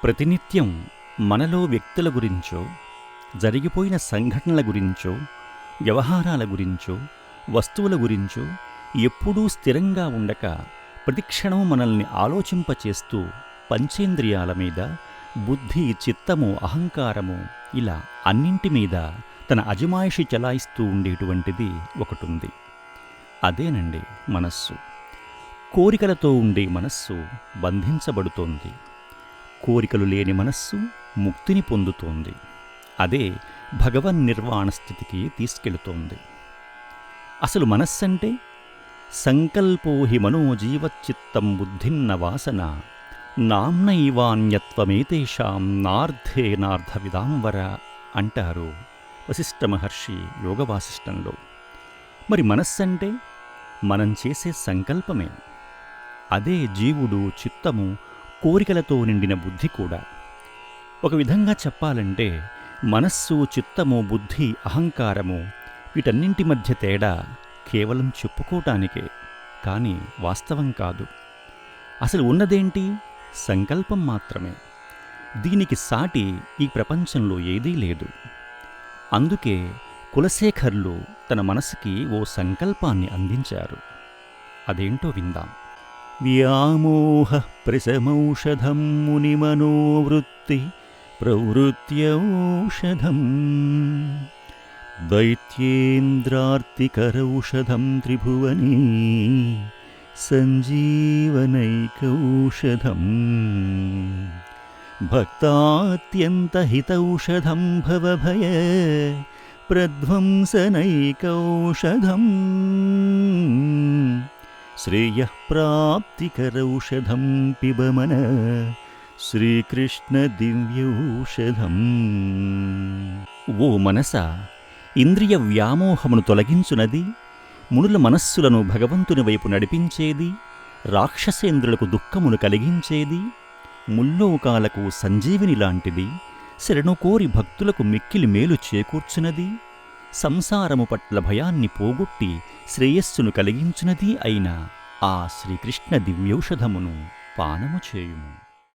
ప్రతినిత్యం మనలో వ్యక్తుల గురించో, జరిగిపోయిన సంఘటనల గురించో, వ్యవహారాల గురించో, వస్తువుల గురించో ఎప్పుడూ స్థిరంగా ఉండక ప్రతిక్షణం మనల్ని ఆలోచింపచేస్తూ పంచేంద్రియాల మీద బుద్ధి, చిత్తము, అహంకారము ఇలా అన్నింటి మీద తన అజమాయిషి చలాయిస్తూ ఉండేటువంటిది ఒకటుంది. అదేనండి మనస్సు. కోరికలతో ఉండే మనస్సు బంధించబడుతోంది. కోరికలు లేని మనస్సు ముక్తిని పొందుతోంది. అదే భగవన్నిర్వాణ స్థితికి తీసుకెళుతోంది. అసలు మనస్సంటే సంకల్పో హి మనోజీవచ్చిత్తం బుద్ధిన్న వాసన నామ్నైవాన్యత్వమేతేషాం నార్థే నార్థవిదాంవర అంటారు వశిష్ఠ మహర్షి యోగవాసిష్టంలో. మరి మనస్సంటే మనం చేసే సంకల్పమే. అదే జీవుడు, చిత్తము, కోరికలతో నిండిన బుద్ధి కూడా. ఒక విధంగా చెప్పాలంటే మనస్సు, చిత్తము, బుద్ధి, అహంకారము వీటన్నింటి మధ్య తేడా కేవలం చెప్పుకోటానికే, కానీ వాస్తవం కాదు. అసలు ఉన్నదేంటి? సంకల్పం మాత్రమే. దీనికి సాటి ఈ ప్రపంచంలో ఏదీ లేదు. అందుకే కులశేఖర్లు తన మనసుకి ఓ సంకల్పాన్ని అందించారు. అదేంటో విందాం. వ్యామోహ ప్రశమౌషధం మునిమనోవృత్తి ప్రవృత్యౌషధం దైత్యేంద్రార్తికరౌషధం త్రిభువనే సంజీవనైకౌషధం భక్తాత్యంతహితౌషధం భవభయ ప్రధ్వంసనైకౌషధం శ్రేయఃప్రాప్తికరౌషధం పిబమన శ్రీకృష్ణ దివ్యౌషధం. ఓ మనసా, ఇంద్రియ వ్యామోహమును తొలగించునది, మునుల మనస్సులను భగవంతుని వైపు నడిపించేది, రాక్షసేంద్రులకు దుఃఖమును కలిగించేది, ముల్లోకాలకు సంజీవిని లాంటిది, శరణు కోరి భక్తులకు మిక్కిలి మేలు చేకూర్చునది, సంసారము పట్ల భయాన్ని పోగొట్టి శ్రేయస్సును కలిగించునది అయిన ఆ శ్రీకృష్ణ దివ్యౌషధమును పానము చేయుము.